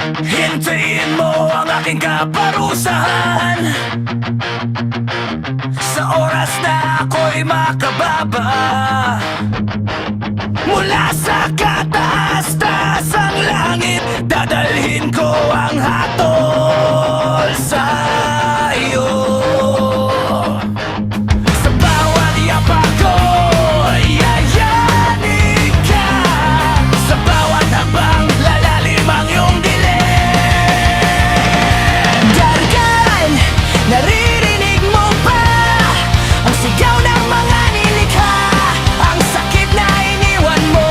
Hintayin mo ang aking kaparusahan sa oras na ako'y makababa mula sa kataas-taas ang langit. Dadalhin ko ang hatol sa iyo. Sa bawat yapak ko, yayanig ka. Sa bawat habang lalalim ang iyong dilim. Dargan, naririnig mo ba ang sigaw ng mga nilikha? Ang sakit na iniwan mo,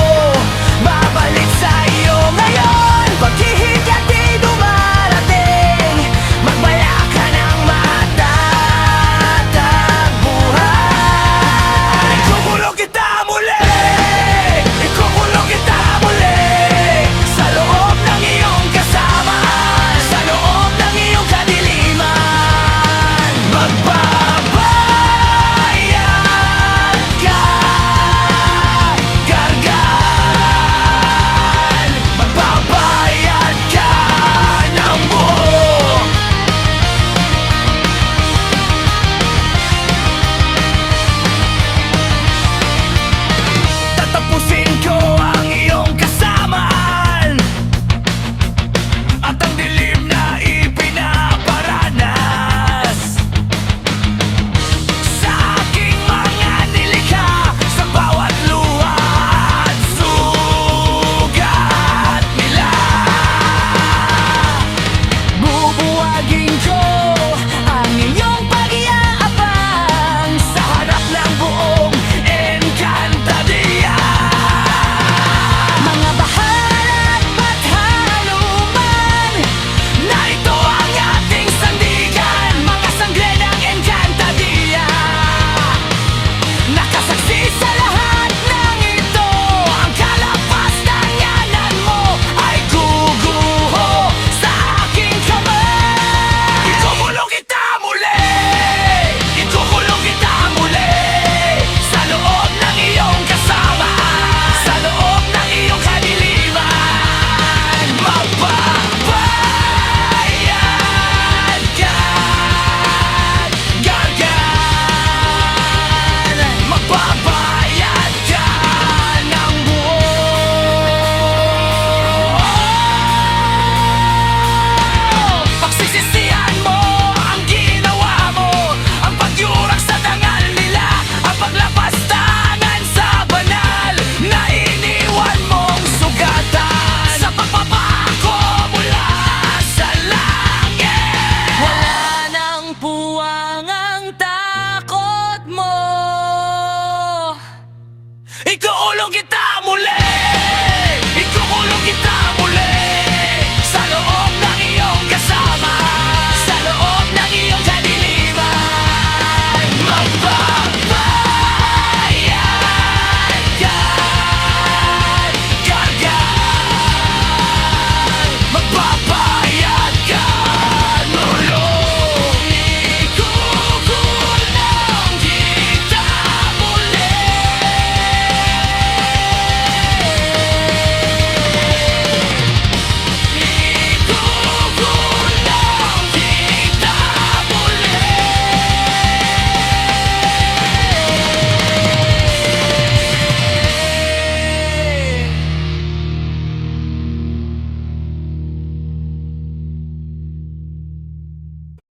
babalik sa iyo ngayon. Paghihigit di dumarating, magbaya ka ng matatagbuhan. Ikukulong kita muli, ikukulong kita muli sa loob ng iyong kasamaan, sa loob ng iyong kadiliman. Magbabayad ka, Gargan. Magbabayad ka ng buo. Tatapusin ko ang iyong kasamaan at ang dilim na ipinaparanas sa aking mga nilikha. Sa bawat luha at sugat nila, bubuwagin ko ang iyong pag-iabang sa harap ng buong Encantadia. Mga bahala at pathaluman, narito ang ating sandigan. Mga sangre ng Encantadia, nakasaksi sa lahat ng ito. Ang kalapastanganan mo ay guguho sa aking kamay. Ikukulong kita muli, ikukulong kita muli sa loob ng iyong kasamaan, sa loob ng iyong kadiliman. Magbabayad ka, Gargan. Magbabayad ka ng buo. Pagsisisihan mo ang ginawa mo, ang pagyurang sa dangal nila, ang paglapastangan sa banal na iniwan mong sugatan. Sa pagpapako mula sa langit, wala nang puwang ang takot mo. Ikukulong kita muli, ikukulong kita muli sa loob ng iyong kasama, sa loob ng iyong kadiliman. Magbabayad ka, Gargan. Magbabayad